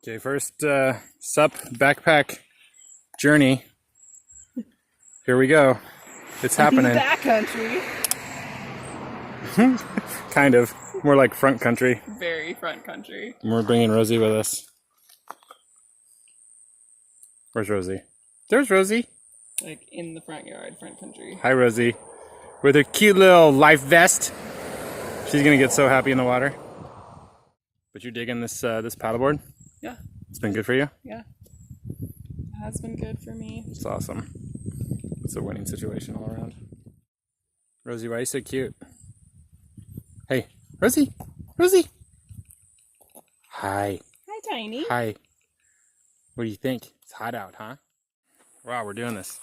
Okay, first sup backpack journey. Here we go. It's happening. Backcountry. Kind of. More like front country. Very front country. We're bringing Rosie with us. Where's Rosie? There's Rosie. Like in the front yard, front country. Hi, Rosie. With her cute little life vest. She's gonna get so happy in the water. But you're digging this this paddleboard? Yeah. It's been good for you? Yeah. It has been good for me. It's awesome. It's a winning situation all around. Rosie, why are you so cute? Hey, Rosie! Rosie! Hi. Hi, Tiny. Hi. What do you think? It's hot out, huh? Wow, we're doing this.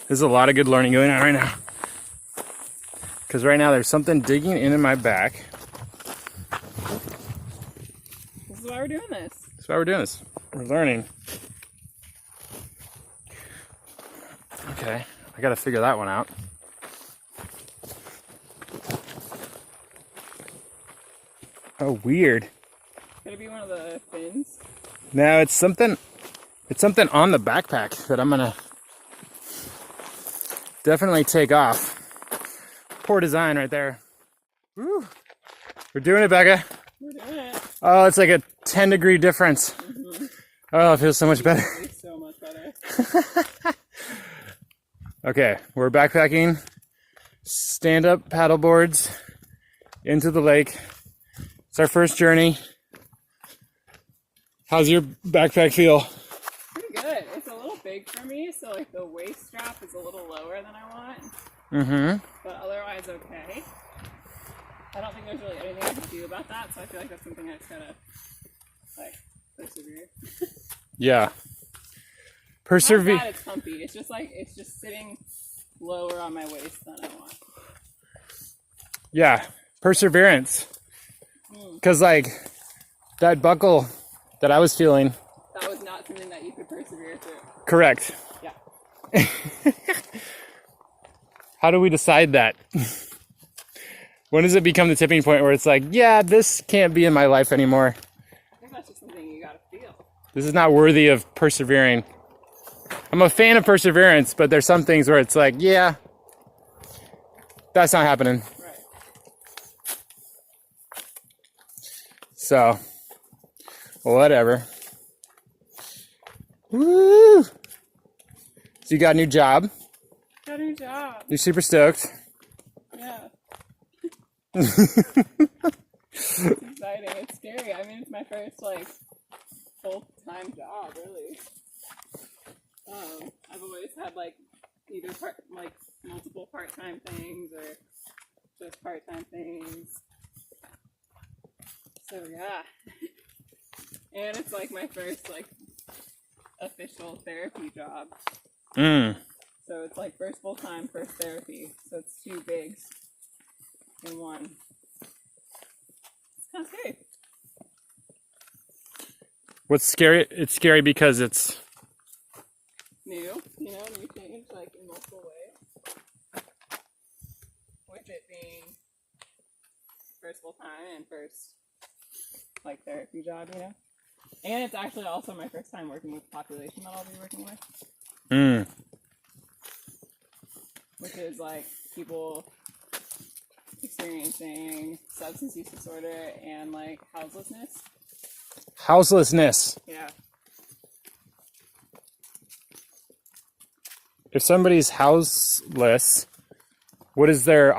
There's a lot of good learning going on right now. Because right now there's something digging into my back. This is why we're doing this. That's why we're doing this. We're learning. Okay, I gotta figure that one out. Oh, weird. Could it be one of the fins? No, it's something on the backpack that I'm gonna definitely take off. Poor design right there. Woo. We're doing it, Becca. We're doing it. Oh, it's like a 10-degree difference. Mm-hmm. Oh, it feels so much better. It's so much better. Okay, we're backpacking. Stand-up paddle boards into the lake. It's our first journey. How's your backpack feel? Pretty good. It's a little big for me, so like the waist strap is a little lower than I want. Mm-hmm. But otherwise okay. I don't think there's really anything I can do about that, so I feel like that's something I just gotta like persevere. Yeah. Not Persevere. that it's comfy. It's just like it's just sitting lower on my waist than I want. Yeah, perseverance. Because like that buckle that I was feeling. That was not something that you could persevere through. Correct. Yeah. How do we decide that? When does it become the tipping point where it's like, yeah, this can't be in my life anymore. I think that's just something you gotta feel. This is not worthy of persevering. I'm a fan of perseverance, but there's some things where it's like, yeah, that's not happening. Right. So, whatever. Woo! So you got a new job. Got a new job. You're super stoked. Yeah. It's exciting. It's scary. I mean, it's my first like full-time job, really. I've always had like either multiple part-time things or just part-time things. So yeah. And it's like my first like official therapy job. So it's like first full-time, first therapy. So it's two bigs in one. It's kind of scary. What's scary? It's scary because it's New change, like in multiple ways. With it being first full-time and first like therapy job, you know? And it's actually also my first time working with the population that I'll be working with. Which is like people experiencing substance use disorder and like houselessness. houselessness. Yeah. If somebody's houseless, what are their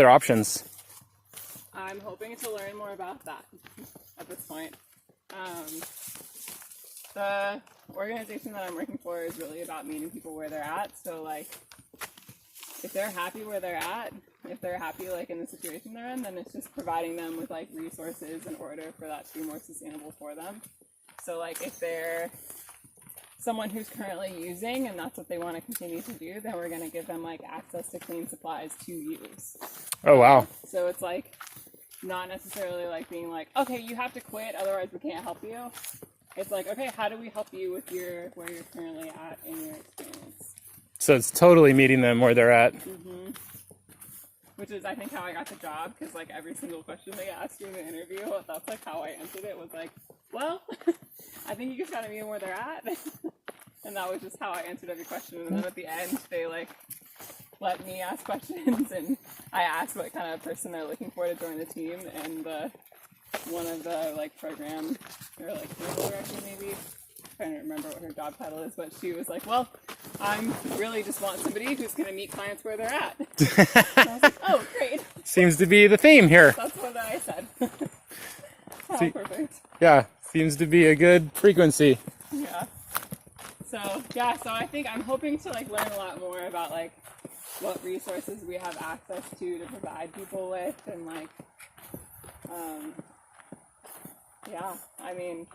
options? I'm hoping to learn more about that at this point. The organization that I'm working for is really about meeting people where they're at. So like, if they're happy where they're at, if they're happy like in the situation they're in, then it's just providing them with like resources in order for that to be more sustainable for them. So like if they're someone who's currently using and that's what they want to continue to do, then we're going to give them like access to clean supplies to use. Oh, wow. So it's like not necessarily like being like, okay, you have to quit, otherwise we can't help you. It's like, okay, how do we help you with where you're currently at in your experience? So it's totally meeting them where they're at. Mm-hmm. Which is, I think, how I got the job, because like every single question they asked you in the interview, that's like how I answered it, was like, well, I think you just gotta meet them where they're at. And that was just how I answered every question. And then at the end, they like let me ask questions, and I asked what kind of person they're looking for to join the team. And one of the like program or like clinical director maybe, I'm trying to remember what her job title is, but she was like, "Well, I'm really just want somebody who's going to meet clients where they're at." And I was like, "Oh, great." Seems to be the theme here. That's what I said. Oh, See- perfect. Yeah, seems to be a good frequency. Yeah. So I think I'm hoping to like learn a lot more about like what resources we have access to provide people with, and like, I mean,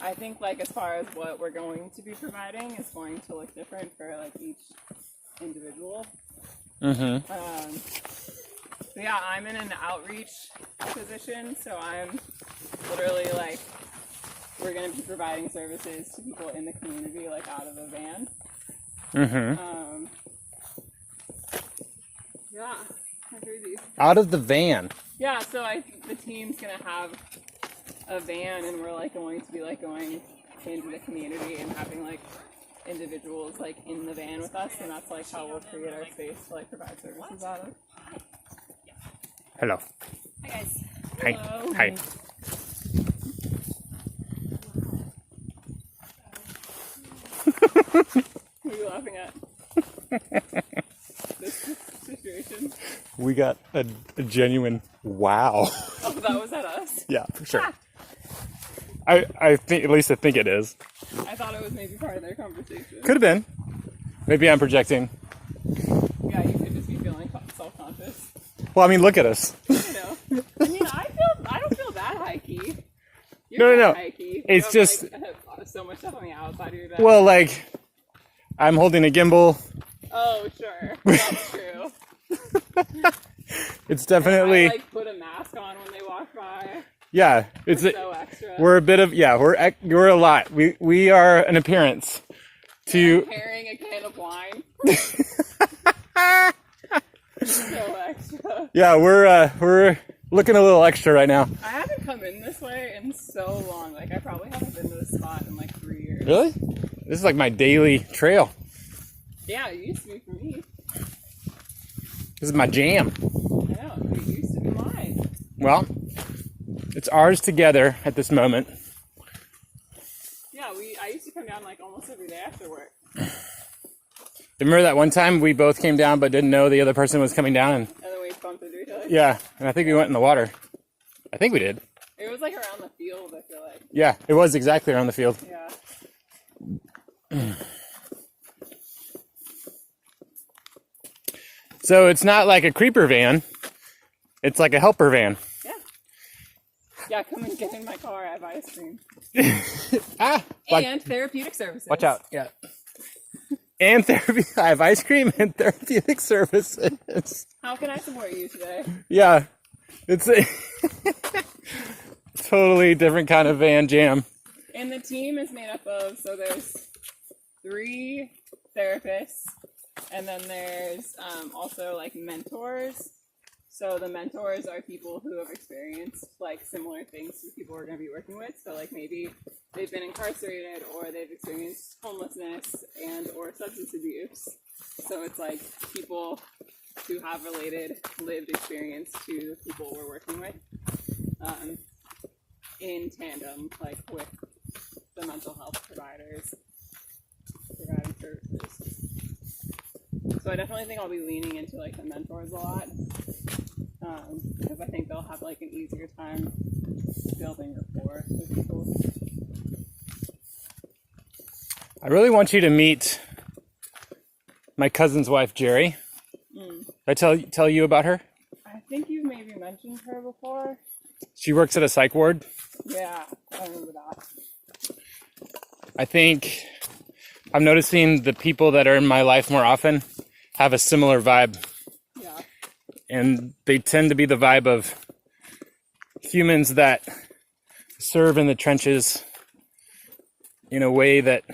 I think like as far as what we're going to be providing is going to look different for like each individual. Mm-hmm. So yeah, I'm in an outreach position, so I'm literally like, we're going to be providing services to people in the community, like out of a van. Mm-hmm. Yeah, crazy. Out of the van. Yeah, so the team's going to have a van, and we're like going to be like going into the community and having like individuals like in the van with us, and that's like how we'll create our space to like provide services out of. Hello. Hi guys. Hi. Hello. Hi. What are you laughing at? This situation? We got a genuine wow. Oh, that was at us? Yeah, for sure. I think, at least I think it is. I thought it was maybe part of their conversation. Could have been. Maybe I'm projecting. Yeah, you could just be feeling self-conscious. Well, I mean, look at us. You know? I mean, I don't feel that high-key. No. High-key. It's you have, just... like, so much stuff on the outside of your bed. Well, like, I'm holding a gimbal. Oh, sure. That's true. It's definitely... I, like, put a mask on when they walk by. Yeah, it's So extra. we're a bit of we're a lot. We are an appearance to Carrying a can of wine. So extra. Yeah, we're looking a little extra right now. I haven't come in this way in so long. Like, I probably haven't been to this spot in like 3 years. Really? This is like my daily trail. Yeah, it used to be for me. This is my jam. I know, it used to be mine. Well, it's ours together at this moment. Yeah, I used to come down like almost every day after work. Remember that one time we both came down but didn't know the other person was coming down? And then we bumped into each other. Yeah, and I think we went in the water. I think we did. It was like around the field, I feel like. Yeah, it was exactly around the field. Yeah. So it's not like a creeper van. It's like a helper van. Yeah. Yeah, come and get in my car. I have ice cream. And therapeutic services. Watch out. Yeah. And therapy. I have ice cream and therapeutic services. How can I support you today? Yeah. It's a totally different kind of van jam. And the team is made up of, so there's 3 therapists, and then there's also like mentors. So the mentors are people who have experienced like similar things to people we're going to be working with. So like maybe they've been incarcerated, or they've experienced homelessness and or substance abuse. So it's like people who have related lived experience to the people we're working with, in tandem like with the mental health providers providing services. So I definitely think I'll be leaning into like the mentors a lot, because I think they'll have like an easier time building rapport with people. I really want you to meet my cousin's wife, Jerry. Did I tell you about her? I think you've maybe mentioned her before. She works at a psych ward. Yeah, I remember that. I think I'm noticing the people that are in my life more often have a similar vibe. Yeah. And they tend to be the vibe of humans that serve in the trenches in a way that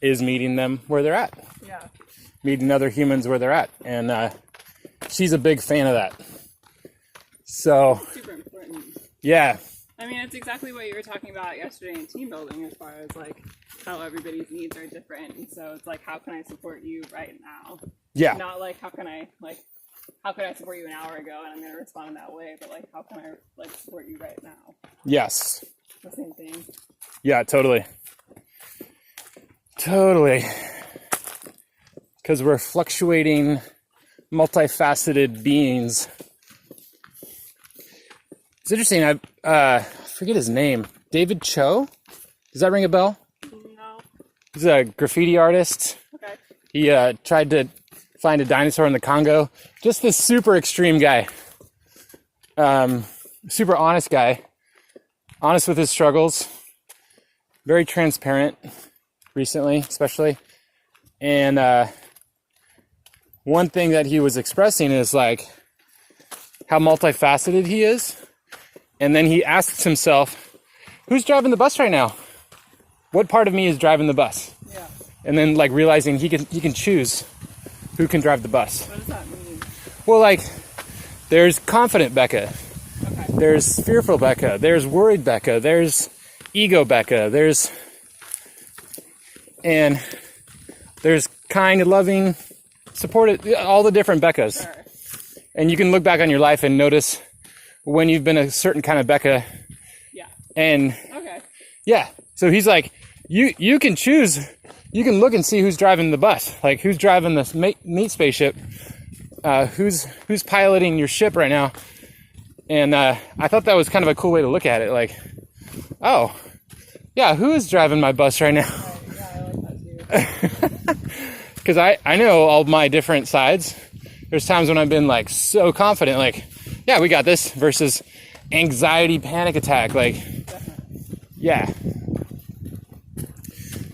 is meeting them where they're at. Yeah. Meeting other humans where they're at. And she's a big fan of that. So, Super important. yeah. I mean, it's exactly what you were talking about yesterday in team building, as far as like how everybody's needs are different, and so it's like, how can I support you right now? Yeah. Not like how could I support you an hour ago and I'm going to respond in that way, but like how can I like support you right now? Yes. The same thing. Yeah, totally. Totally. Because we're fluctuating, multifaceted beings. It's interesting. I forget his name. David Cho? Does that ring a bell? No. He's a graffiti artist. Okay. He tried to find a dinosaur in the Congo. Just this super extreme guy. Super honest guy. Honest with his struggles. Very transparent recently, especially. And one thing that he was expressing is like how multifaceted he is. And then he asks himself, who's driving the bus right now? What part of me is driving the bus? Yeah. And then like realizing he can choose who can drive the bus. What does that mean? Well, like there's confident Becca. Okay. There's fearful Becca. There's worried Becca. There's ego Becca. There's kind, loving, supportive, all the different Beccas. Sure. And you can look back on your life and notice when you've been a certain kind of Becca. Yeah. And okay. Yeah. So he's like, you can choose, you can look and see who's driving the bus, like who's driving this meat spaceship, who's piloting your ship right now. And I thought that was kind of a cool way to look at it. Like, oh, yeah, who is driving my bus right now? Right. Yeah, I like that too. Because I know all my different sides. There's times when I've been like so confident, like, yeah, we got this, versus anxiety, panic attack, like, Definitely. yeah.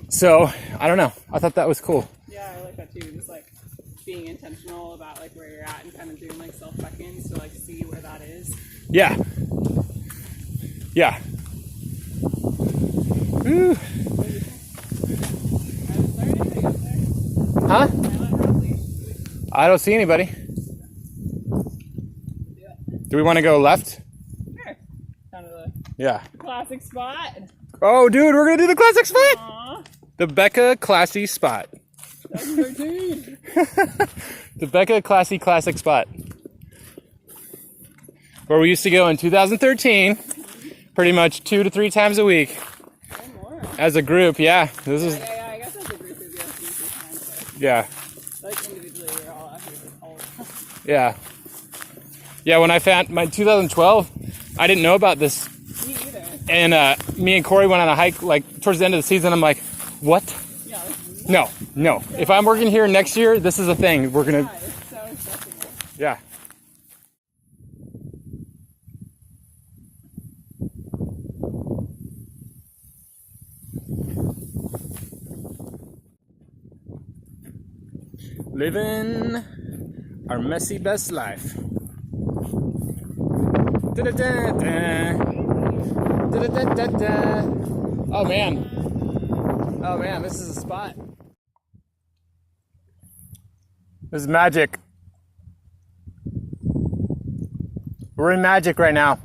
So I don't know. I thought that was cool. Yeah, I like that too. Just like being intentional about like where you're at and kind of doing like self check-ins to like see where that is. Yeah. Yeah. Woo. What do you think? I haven't started anything up there. Huh? Am I allowed to have a leash? I don't see anybody. Do it. Do we want to go left? Sure. Kind of the Yeah. classic spot. Oh, dude, we're going to do the classic spot. Aw. The Becca Classy Spot. 2013. The Becca Classy Classic Spot. Where we used to go in 2013, pretty much 2 to 3 times a week Or more. as a group. Yeah, this is, Yeah, I guess as a group it'd be like 3 times. So yeah, like individually we're all out here like all the time. yeah. Yeah, when I found my 2012, I didn't know about this. Me either. And me and Corey went on a hike like towards the end of the season. I'm like, what? Yeah, like, No. If I'm working here next year, this is a thing. We're yeah, gonna, it's so accessible. yeah. Living our messy best life. Da-da-da-da. Da-da-da-da-da. Oh man, this is a spot. This is magic. We're in magic right now.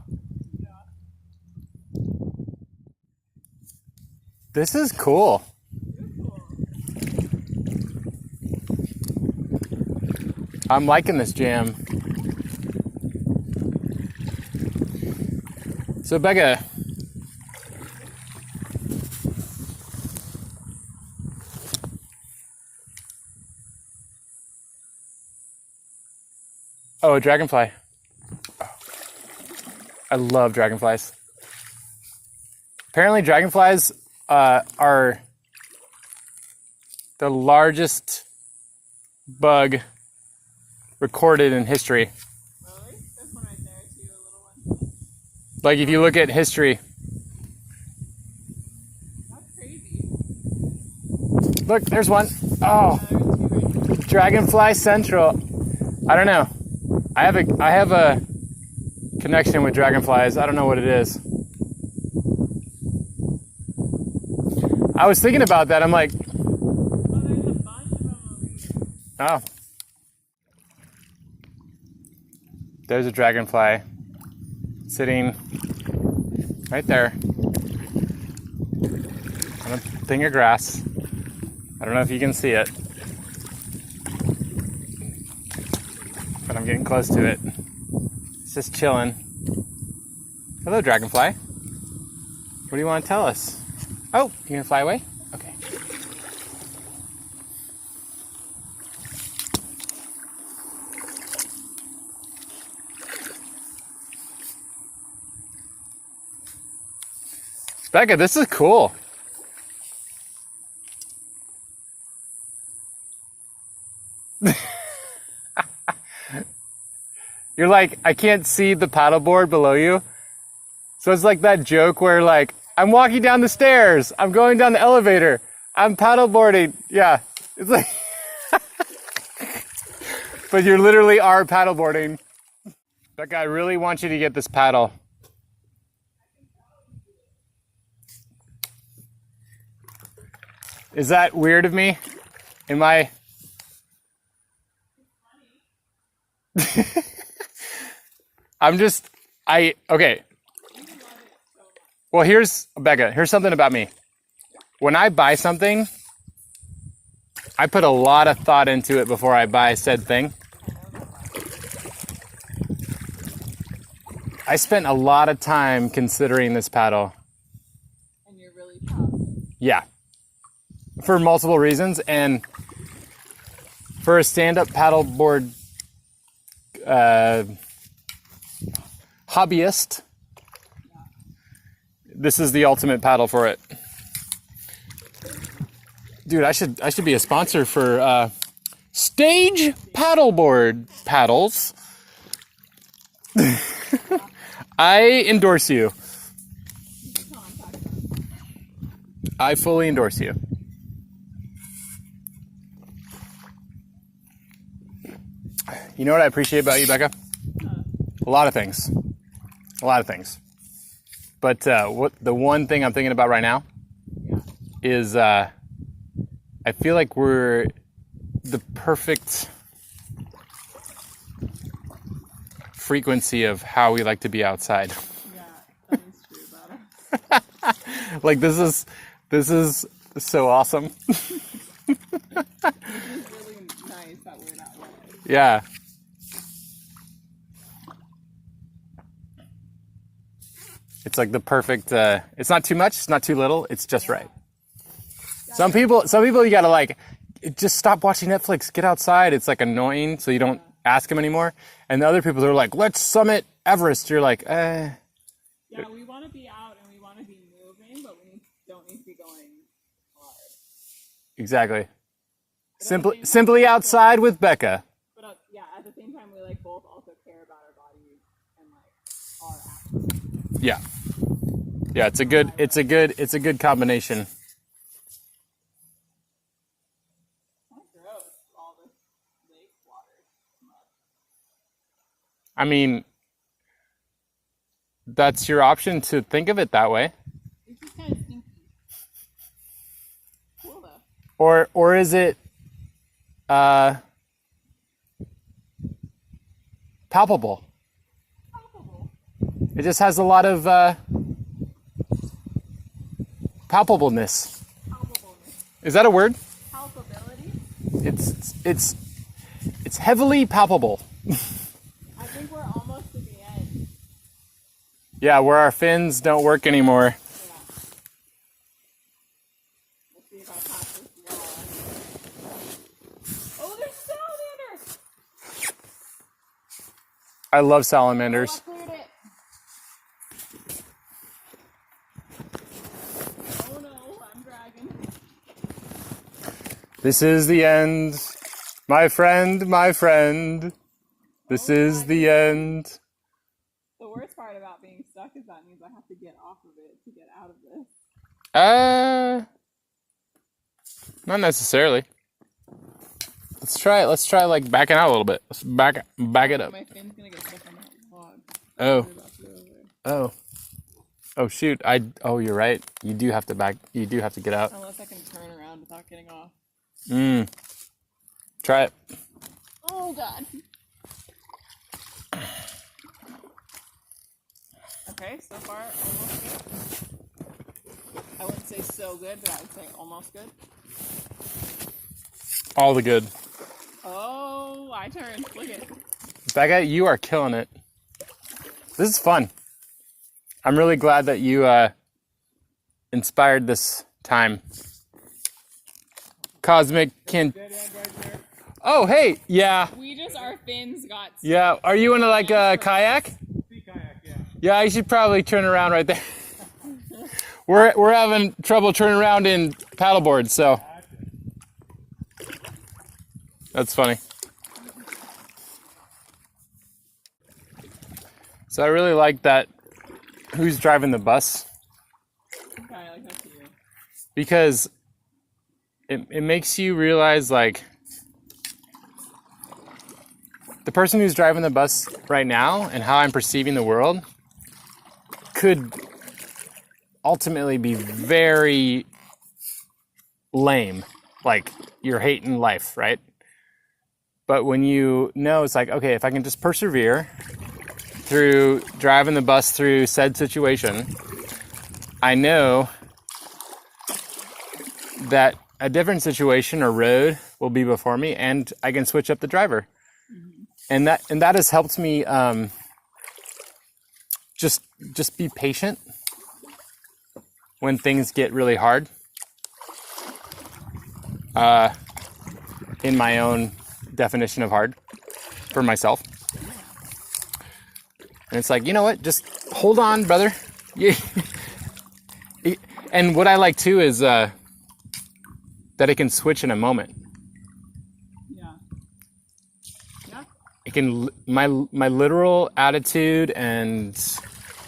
This is cool. I'm liking this jam. So Becca, oh, a dragonfly. I love dragonflies. Apparently dragonflies are the largest bug recorded in history. Really? There's one right there too, a little one. Like if you look at history, That's crazy. look, there's one. Oh, There's 2 right here. Dragonfly Central. I don't know. I have a connection with dragonflies. I don't know what it is. I was thinking about that. I'm like, Oh, there's a bunch of them over here. oh. There's a dragonfly sitting Right there. On a thing of grass. I don't know if you can see it. But I'm getting close to it. It's just chilling. Hello, dragonfly. What do you want to tell us? Oh, you gonna fly away? Okay. Becca, this is cool. You're like, I can't see the paddleboard below you. So it's like that joke where like, I'm walking down the stairs. I'm going down the elevator. I'm paddleboarding. Yeah. It's like, but you literally are paddleboarding. Becca, I really want you to get this paddle. Is that weird of me? Am I? Okay. Well, Becca, here's something about me. When I buy something, I put a lot of thought into it before I buy said thing. I spent a lot of time considering this paddle. And you're really proud. Yeah. For multiple reasons, and for a stand-up paddleboard hobbyist, this is the ultimate paddle for it. Dude, I should be a sponsor for Stage Paddleboard Paddles. I endorse you. I fully endorse you. You know what I appreciate about you, Becca? A lot of things. A lot of things. But what the one thing I'm thinking about right now is I feel like we're the perfect frequency of how we like to be outside. Yeah, that is true about us. Like this is so awesome. It's really nice that we're that way. Yeah. It's like the perfect, it's not too much, it's not too little, it's just right. Some people you gotta like, just stop watching Netflix, get outside. It's like annoying, so you don't ask them anymore. And the other people are like, let's summit Everest. You're like, eh. Yeah, we want to be out and we want to be moving, but we don't need to be going hard. Exactly. Simply outside with Becca. But yeah, at the same time, we like both also care about our bodies and like our actions. Yeah. Yeah, it's a good combination. Gross, all this lake water. I mean, that's your option to think of it that way. It's just kind of stinky. Cool though. Or is it palpable? Palpable. It just has a lot of palpableness. Palpableness. Is that a word? Palpability. It's heavily palpable. I think we're almost to the end. Yeah, where our fins don't work anymore. Yeah. Let's see if I pass this wall. Oh, there's salamanders! I love salamanders. Oh, I cleared it. Oh no, I'm dragging. This is the end. My friend, my friend. This is the end. The worst part about being stuck is that means I have to get off of it to get out of this. Not necessarily. Let's try like backing out a little bit. Let's back it up. My fin's gonna get stuck on that log. Oh. Oh shoot. You're right. You do have to get out. Unless I can turn around without getting off. Try it. Oh god. Okay, so far almost good. I wouldn't say so good, but I would say almost good. All the good. Oh, I turned. Look at it. Becca, you are killing it. This is fun. I'm really glad that you inspired this time. Cosmic can. Oh, hey, yeah. We just, our fins got. Yeah, are you in like a kayak? Yeah, you should probably turn around right there. We're having trouble turning around in paddleboards, so that's funny. So I really like that. Who's driving the bus? Okay, I like that too. Because it makes you realize like the person who's driving the bus right now and how I'm perceiving the world could ultimately be very lame. Like you're hating life, right? But when you know, it's like, okay, if I can just persevere through driving the bus through said situation, I know that a different situation or road will be before me and I can switch up the driver. And that has helped me just be patient when things get really hard. In my own definition of hard for myself. And it's like, you know what? Just hold on, brother. Yeah. And what I like too is that it can switch in a moment. Yeah. Yeah. It can my literal attitude and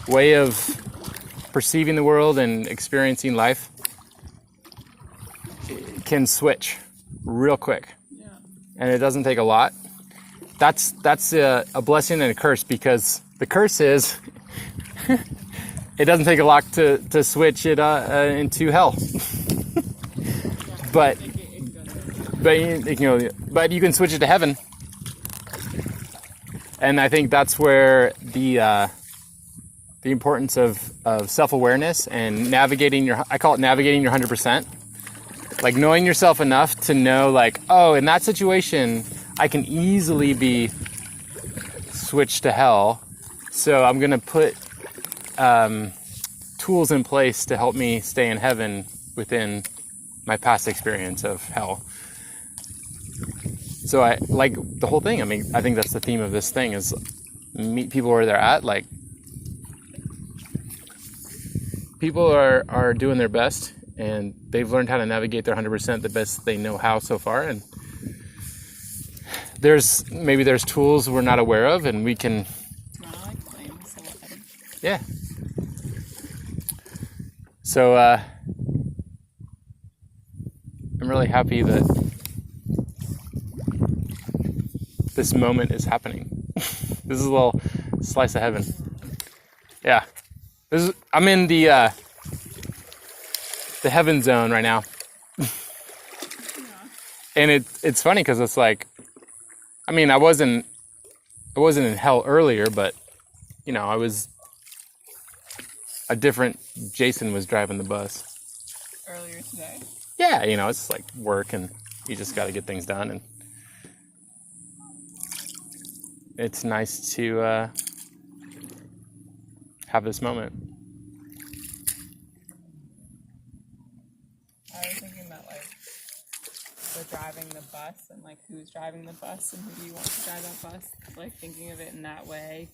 way of perceiving the world and experiencing life can switch real quick. Yeah. And it doesn't take a lot. That's a blessing and a curse, because the curse is it doesn't take a lot to switch it into hell. but you can switch it to heaven. And I think that's where the importance of self-awareness and navigating I call it navigating your 100%. Like knowing yourself enough to know, like, oh, in that situation, I can easily be switched to hell. So I'm going to put tools in place to help me stay in heaven within my past experience of hell. So I like the whole thing. I mean, I think that's the theme of this thing is meet people where they're at. Like people are doing their best and they've learned how to navigate their 100% the best they know how so far. And there's tools we're not aware of and we can, yeah. So I'm really happy that this moment is happening. This is a little slice of heaven. Yeah. I'm in the heaven zone right now. And it's funny because it's like, I mean, I wasn't in hell earlier, but you know, I was a different Jason was driving the bus. Earlier today? Yeah, you know, it's like work and you just got to get things done. And it's nice to have this moment. I was thinking that, like, the driving the bus and, like, who's driving the bus and who do you want to drive that bus. Like, thinking of it in that way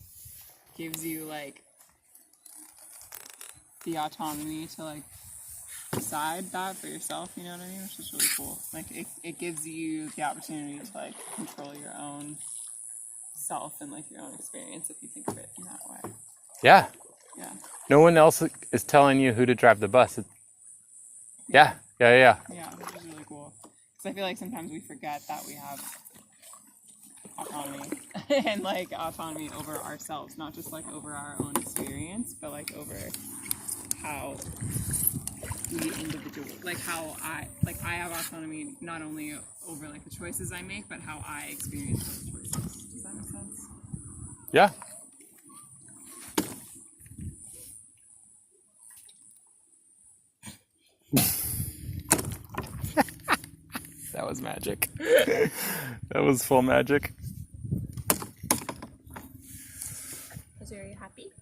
gives you, like, the autonomy to, like, decide that for yourself, you know what I mean? Which is really cool. Like, it gives you the opportunity to, like, control your own self and, like, your own experience if you think of it in that way. Yeah. Yeah. No one else is telling you who to drive the bus. Yeah, which is really cool. Because I feel like sometimes we forget that we have autonomy and like autonomy over ourselves, not just like over our own experience, but like over how we individual, like how I have autonomy not only over like the choices I make, but how I experience those choices. Does that make sense? Yeah. was magic. That was full magic. Was you happy?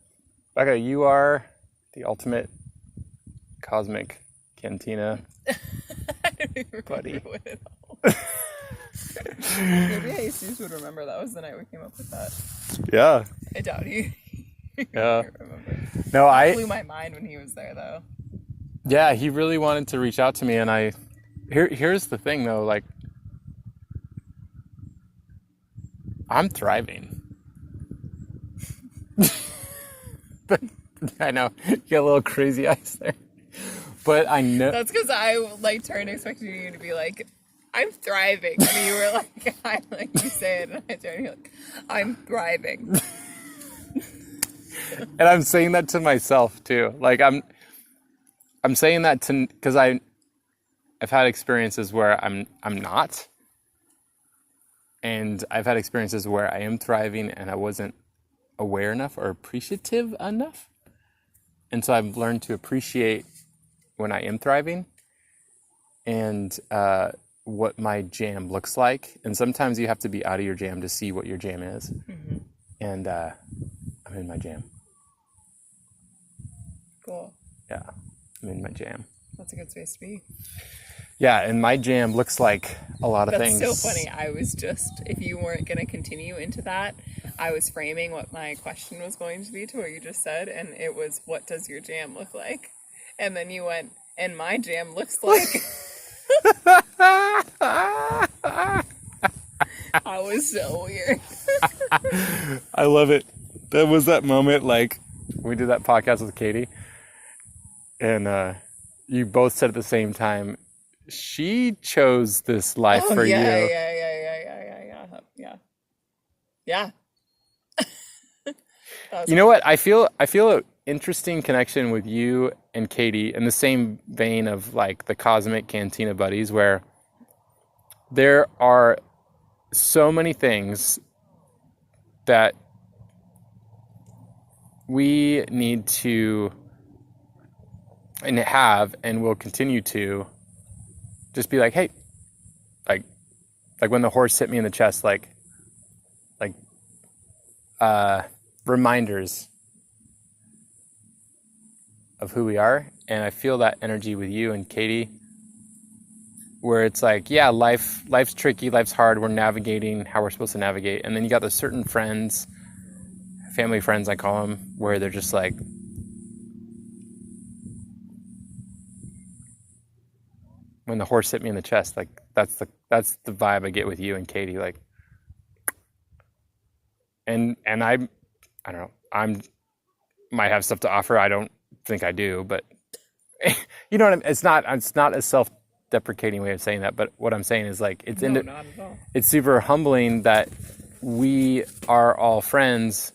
Becca, you are the ultimate cosmic cantina I don't even buddy. remember what it all was. Maybe Jesus would remember that was the night we came up with that. Yeah. I doubt he. Yeah. Remember. No, It blew my mind when he was there, though. Yeah, he really wanted to reach out to me, and here's the thing though, like, I'm thriving. But I know you got a little crazy eyes there, but I know That's because I turned expecting you to be like, I'm thriving, and you were like, I like you say it, and I turned, you're like, I'm thriving. and I'm saying that to myself too. Like I'm saying that because I've had experiences where I'm not, and I've had experiences where I am thriving and I wasn't aware enough or appreciative enough, and so I've learned to appreciate when I am thriving and what my jam looks like. And sometimes you have to be out of your jam to see what your jam is. Mm-hmm. And I'm in my jam. Cool. Yeah, I'm in my jam. That's a good space to be. Yeah, and my jam looks like a lot of things. That's so funny. I was just, if you weren't going to continue into that, I was framing what my question was going to be to what you just said, and it was, what does your jam look like? And then you went, and my jam looks like... I was so weird. I love it. That was that moment, like, we did that podcast with Katie, and you both said at the same time, she chose this life for you. Yeah. You know what? I feel an interesting connection with you and Katie in the same vein of like the cosmic cantina buddies, where there are so many things that we need to and have and will continue to just be like, hey, like when the horse hit me in the chest, like reminders of who we are. And I feel that energy with you and Katie, where it's like, yeah, life's tricky, life's hard, we're navigating how we're supposed to navigate. And then you got those certain friends, family friends I call them, where they're just like, when the horse hit me in the chest, like that's the vibe I get with you and Katie, like, and I don't know, might have stuff to offer. I don't think I do, but you know what I mean? It's not a self-deprecating way of saying that, but what I'm saying is like, it's not at all. It's super humbling that we are all friends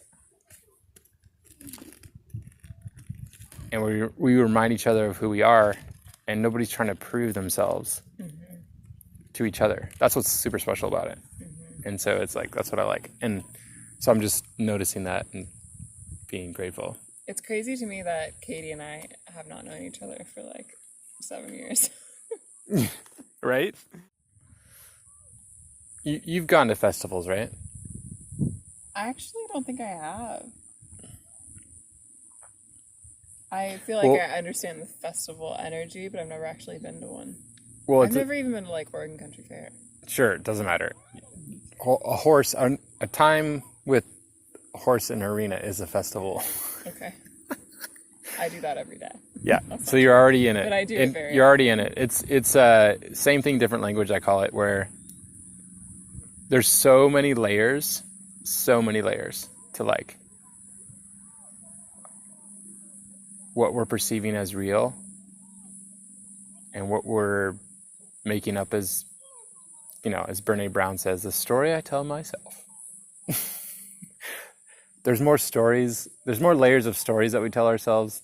and we remind each other of who we are, and nobody's trying to prove themselves to each other. That's what's super special about it. And so it's like, that's what I like. And so I'm just noticing that and being grateful. It's crazy to me that Katie and I have not known each other for like 7 years. Right? You've gone to festivals, right? I actually don't think I have. I feel like I understand the festival energy, but I've never actually been to one. Well, I've never even been to like Oregon Country Fair. Sure, it doesn't matter. A horse, a time with a horse in an arena is a festival. Okay. I do that every day. Yeah, so you're already in it. But I do it very You're already in it. It's same thing, different language, I call it, where there's so many layers to like what we're perceiving as real and what we're making up as, as Brene Brown says, the story I tell myself. There's more stories, there's more layers of stories that we tell ourselves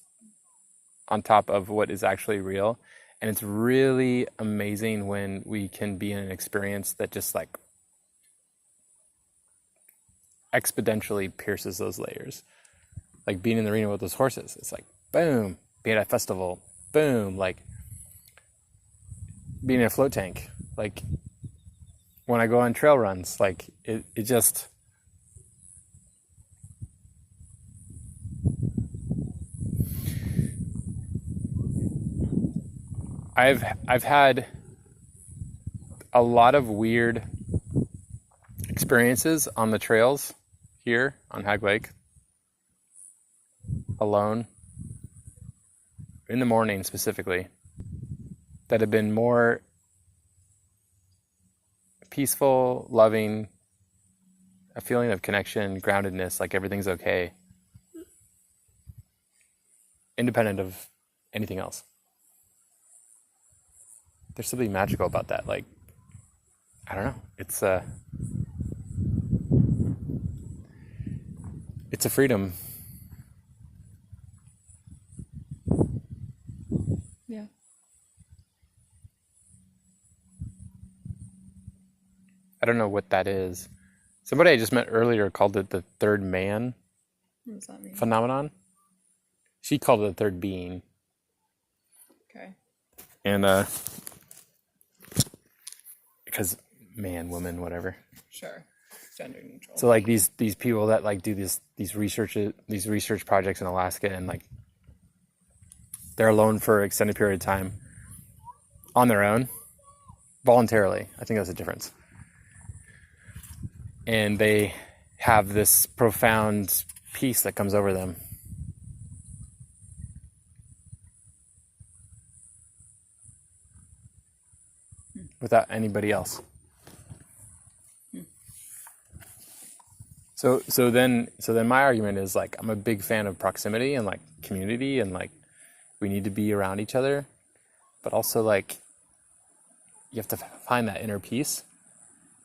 on top of what is actually real. And it's really amazing when we can be in an experience that just like exponentially pierces those layers. Like being in the arena with those horses, it's like, boom, being at a festival, boom, like being in a float tank, like when I go on trail runs. Like it just, I've had a lot of weird experiences on the trails here on Hag Lake, alone, in the morning specifically, that have been more peaceful, loving, a feeling of connection, groundedness, like everything's okay, independent of anything else. There's something magical about that. Like, I don't know. It's a freedom. Yeah. I don't know what that is. Somebody I just met earlier called it the third man What does that mean? phenomenon. She called it the third being. Okay. And because man, woman, whatever. Sure. Gender neutral. So like these people that like do these research projects in Alaska, and like they're alone for an extended period of time on their own, voluntarily. I think that's the difference. And they have this profound peace that comes over them. Without anybody else. So then my argument is like, I'm a big fan of proximity and like community, and like we need to be around each other, but also like you have to find that inner peace.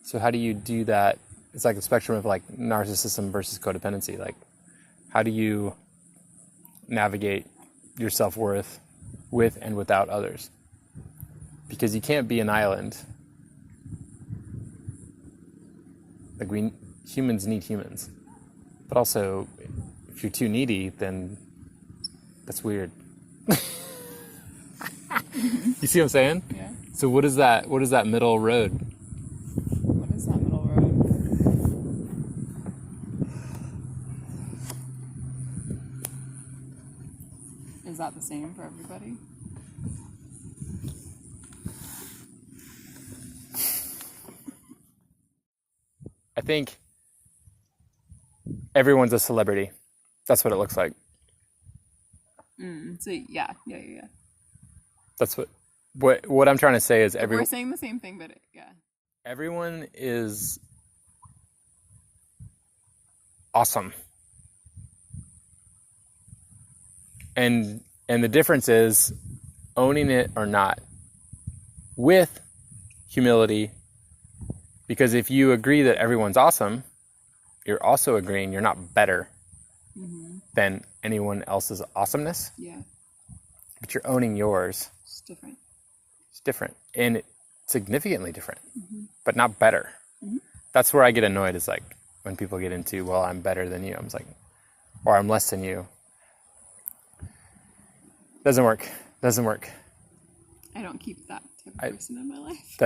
So how do you do that? It's like a spectrum of like narcissism versus codependency. Like, how do you navigate your self-worth with and without others? Because you can't be an island. Like humans need humans. But also, if you're too needy, then that's weird. You see what I'm saying? Yeah. So what is that middle road? What is that middle road? Is that the same for everybody? I think everyone's a celebrity. That's what it looks like. So yeah. That's what I'm trying to say is We're saying the same thing, but yeah. Everyone is awesome. And the difference is owning it or not, with humility. Because if you agree that everyone's awesome, you're also agreeing you're not better than anyone else's awesomeness. Yeah. But you're owning yours. It's different. It's different. And significantly different. But not better. That's where I get annoyed, is like when people get into, well, I'm better than you. I'm just like, or I'm less than you. Doesn't work. I don't keep that type of person in my life.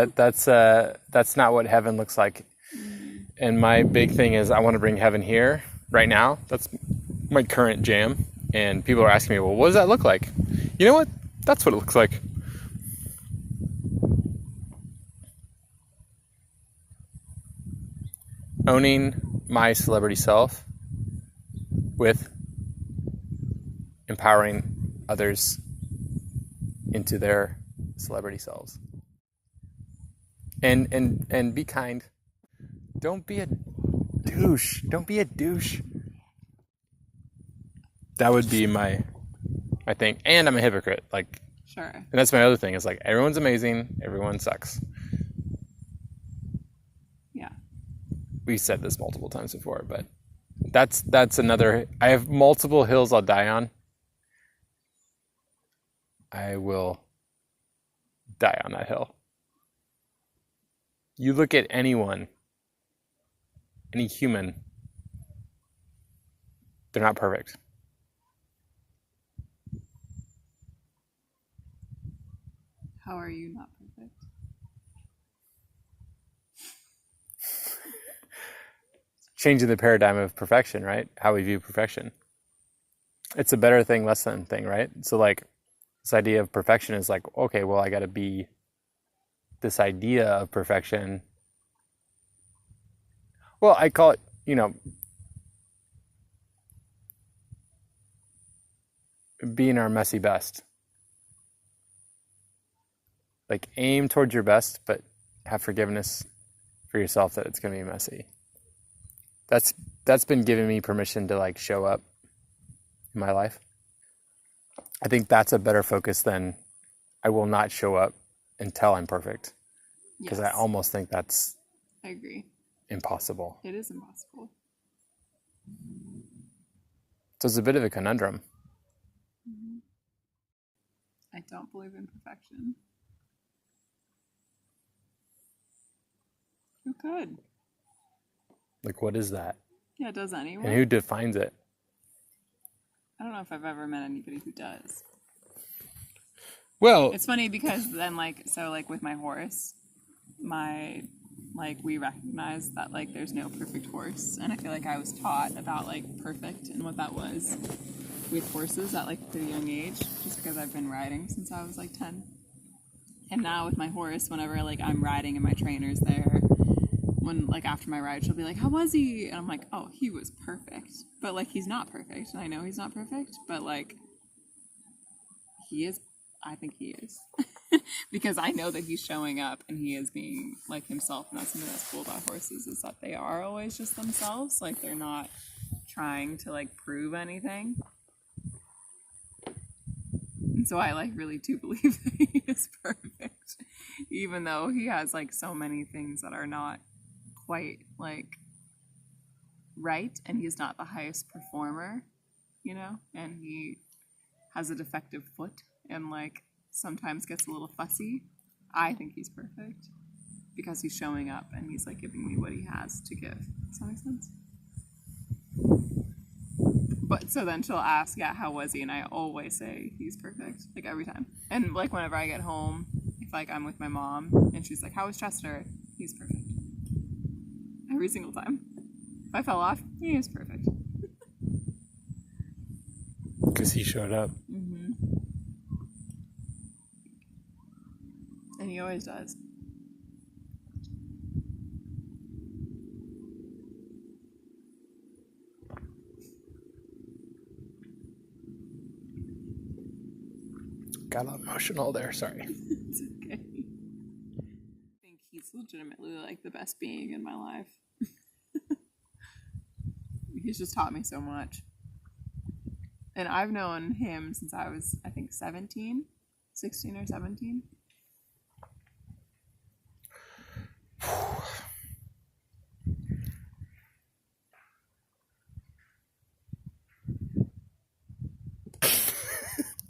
That's not what heaven looks like. And my big thing is I want to bring heaven here right now. That's my current jam. And people are asking me, well, what does that look like? You know what? That's what it looks like. Owning my celebrity self with empowering others into their celebrity selves. And be kind. Don't be a douche. That would be my thing. And I'm a hypocrite. Like, Sure. and that's my other thing, is like, everyone's amazing, everyone sucks. Yeah. We've said this multiple times before, but that's another. I have multiple hills I'll die on. I will die on that hill. You look at anyone, any human, they're not perfect. How are you not perfect? changing the paradigm of perfection, right? How we view perfection. It's a better thing, less than thing, right? So like this idea of perfection is like, okay, well, I got to be this idea of perfection. Well, I call it, being our messy best. Like aim towards your best, but have forgiveness for yourself that it's going to be messy. That's been giving me permission to like show up in my life. I think that's a better focus than I will not show up until I'm perfect. Because I almost think that's I agree. Impossible. It is impossible. So it's a bit of a conundrum. Mm-hmm. I don't believe in perfection. Who could? Like, what is that? Yeah, does anyone? And who defines it? I don't know if I've ever met anybody who does. Well, it's funny because then, with my horse, we recognize that, there's no perfect horse. And I feel like I was taught about, perfect and what that was with horses at, a pretty young age, just because I've been riding since I was, 10. And now with my horse, whenever, I'm riding and my trainer's there, when, after my ride, she'll be like, how was he? And I'm like, oh, he was perfect. But, he's not perfect. And I know he's not perfect, but, he is. I think he is. Because I know that he's showing up and he is being, himself. And that's something that's cool about horses, is that they are always just themselves. They're not trying to, prove anything. And so I, really do believe that he is perfect. Even though he has, so many things that are not quite right, and he's not the highest performer, and he has a defective foot and sometimes gets a little fussy. I think he's perfect because he's showing up and he's giving me what he has to give. Does that make sense? But so then she'll ask, yeah, how was he? And I always say he's perfect, every time. And whenever I get home, if I'm with my mom and she's like, how was Chester? He's perfect. Every single time. If I fell off, he is perfect. Because he showed up. Mm-hmm. And he always does. Got emotional there, sorry. It's okay. I think he's legitimately the best being in my life. He's just taught me so much. And I've known him since I was, I think, 16 or 17.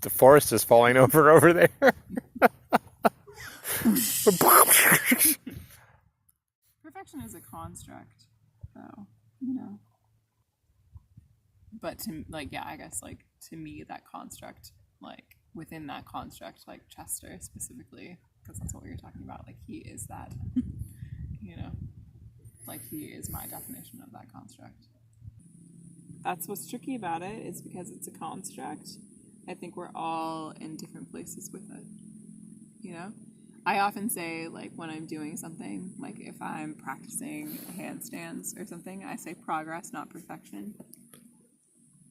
The forest is falling over there. Perfection is a construct, though, But I guess to me that construct, within that construct, Chester specifically, because that's what we were talking about, he is that, he is my definition of that construct. That's what's tricky about it, is because it's a construct. I think we're all in different places with it, I often say, when I'm doing something, if I'm practicing handstands or something, I say progress, not perfection.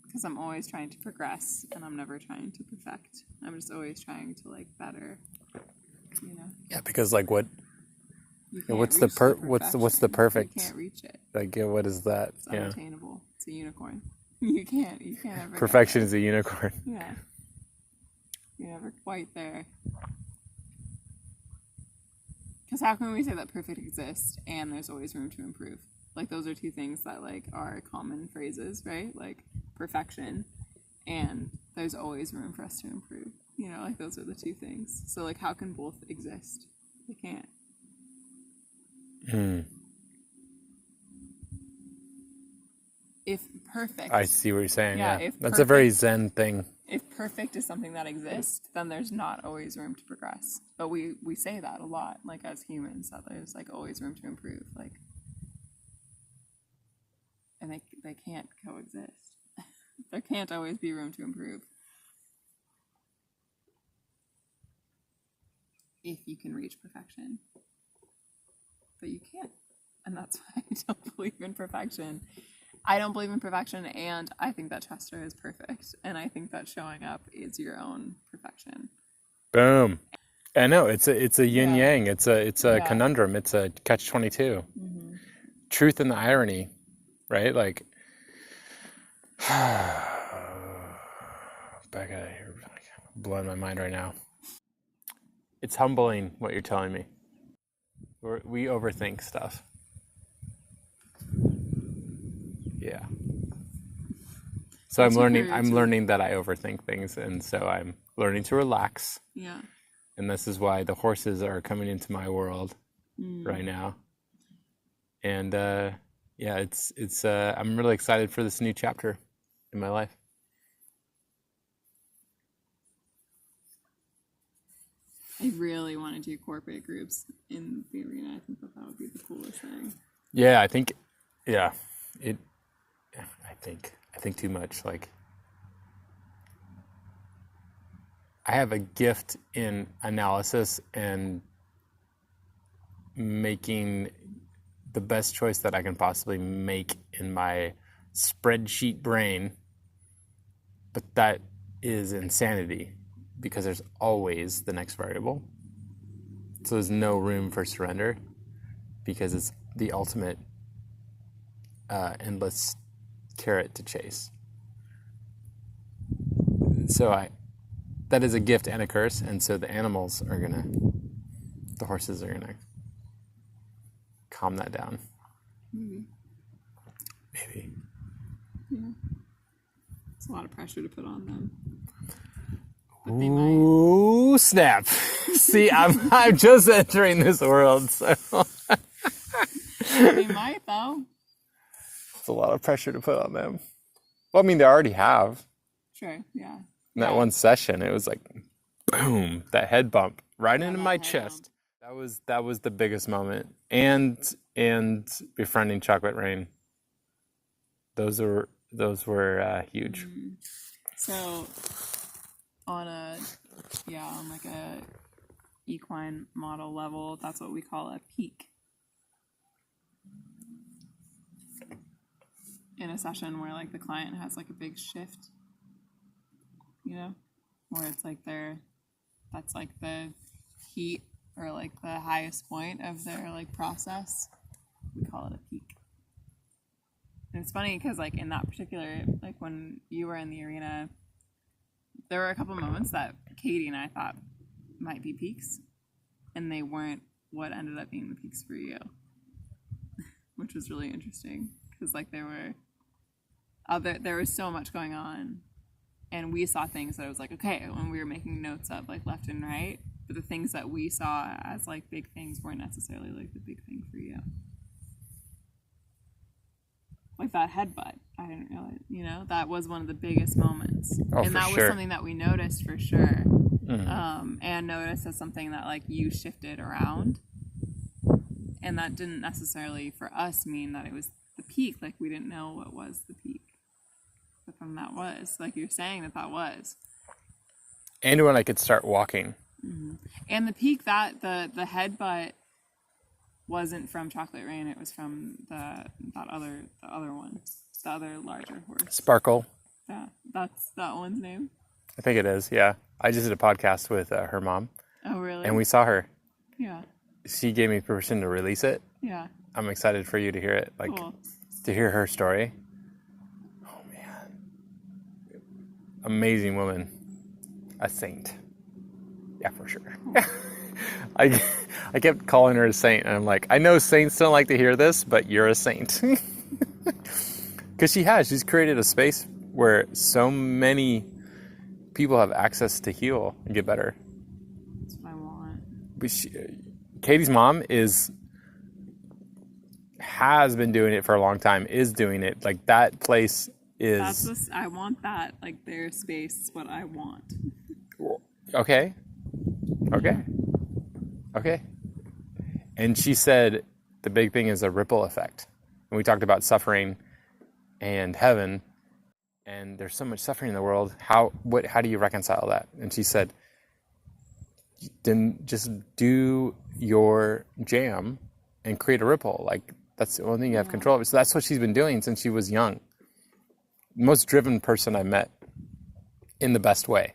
Because I'm always trying to progress, and I'm never trying to perfect. I'm just always trying to, better, Yeah, because, what... What's the perfect? You can't reach it. What is that? It's unattainable. It's a unicorn. You can't ever. Perfection is a unicorn. Yeah. You're never quite there. Because how can we say that perfect exists and there's always room to improve? Those are two things that are common phrases, right? Perfection and there's always room for us to improve. Those are the two things. So how can both exist? They can't. If perfect... I see what you're saying, yeah. That's perfect, a very Zen thing. If perfect is something that exists, then there's not always room to progress. But we say that a lot, as humans, that there's always room to improve. and they can't coexist. There can't always be room to improve. If you can reach perfection. But you can't. And that's why I don't believe in perfection. I don't believe in perfection, and I think that Chester is perfect. And I think that showing up is your own perfection. Boom. I know, it's a yin yang. It's a conundrum. It's a catch-22. Mm-hmm. Truth and the irony, right? Like, Becca, you're blowing my mind right now. It's humbling what you're telling me. We overthink stuff. Yeah. So I'm learning that I overthink things, and so I'm learning to relax. Yeah. And this is why the horses are coming into my world right now. And it's I'm really excited for this new chapter in my life. I really want to do corporate groups in the arena. I think that would be the coolest thing. Yeah, I think too much. Like, I have a gift in analysis and making the best choice that I can possibly make in my spreadsheet brain, but that is insanity because there's always the next variable. So there's no room for surrender because it's the ultimate endless carrot to chase. So that is a gift and a curse, and so the horses are gonna calm that down. Maybe. Yeah. It's a lot of pressure to put on them. Ooh, snap. See, I'm just entering this world, so. They might, though. It's a lot of pressure to put on them. Well, I mean, they already have. Sure, yeah. In that one session, it was like, boom, that head bump right into my chest. That was the biggest moment. And befriending Chocolate Rain. Those were huge. So on like a equine model level, that's what we call a peak. In a session where like the client has like a big shift, where it's like that's like the heat or like the highest point of their like process, we call it a peak. And it's funny because like in that particular, like when you were in the arena, there were a couple moments that Katie and I thought might be peaks, and they weren't what ended up being the peaks for you, which was really interesting because like there was so much going on, and we saw things that I was like, okay, when we were making notes up like left and right, but the things that we saw as like big things weren't necessarily like the big thing for you. Like that headbutt, I didn't realize, that was one of the biggest moments. And that was something that we noticed for sure. Mm-hmm. And noticed as something that like you shifted around. And that didn't necessarily for us mean that it was the peak. Like we didn't know what was the peak. But then that was, like you're saying that was. And when I could start walking. Mm-hmm. And the peak that the headbutt wasn't from Chocolate Rain, it was from the other one, the other larger horse. Sparkle. Yeah, that's that one's name. I think it is. Yeah, I just did a podcast with her mom. Oh, really? And we saw her. Yeah. She gave me permission to release it. Yeah. I'm excited for you to hear it, like cool. To hear her story. Oh man, amazing woman, a saint. Yeah, for sure. Cool. I kept calling her a saint, and I'm like, I know saints don't like to hear this, but you're a saint. Because she's created a space where so many people have access to heal and get better. That's what I want. But Katie's mom has been doing it for a long time, is doing it. Like that place is... I want that, like their space is what I want. Okay. And she said the big thing is a ripple effect. And we talked about suffering and heaven, and there's so much suffering in the world. How do you reconcile that? And she said, then just do your jam and create a ripple. Like, that's the only thing you have control over. So that's what she's been doing since she was young. Most driven person I met in the best way.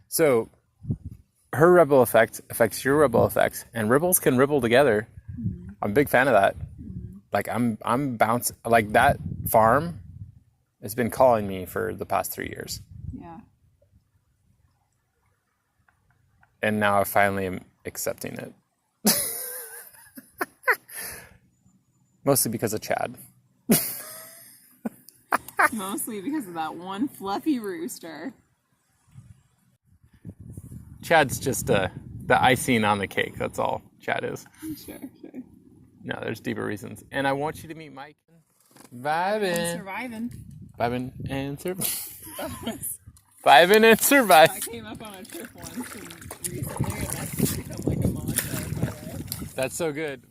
So her ripple effect affects your ripple effect, and ripples can ripple together. I'm a big fan of that. Like, I'm bouncing, like, that farm has been calling me for the past 3 years. Yeah. And now I finally am accepting it. Mostly because of Chad. Mostly because of that one fluffy rooster. Chad's just the icing on the cake. That's all Chad is. Sure. No, there's deeper reasons. And I want you to meet Mike. Vibing. Surviving. Vibing and surviving. Vibing and surviving. I came up on a trip once and recently, and that's become like a mantra, by the way. That's so good.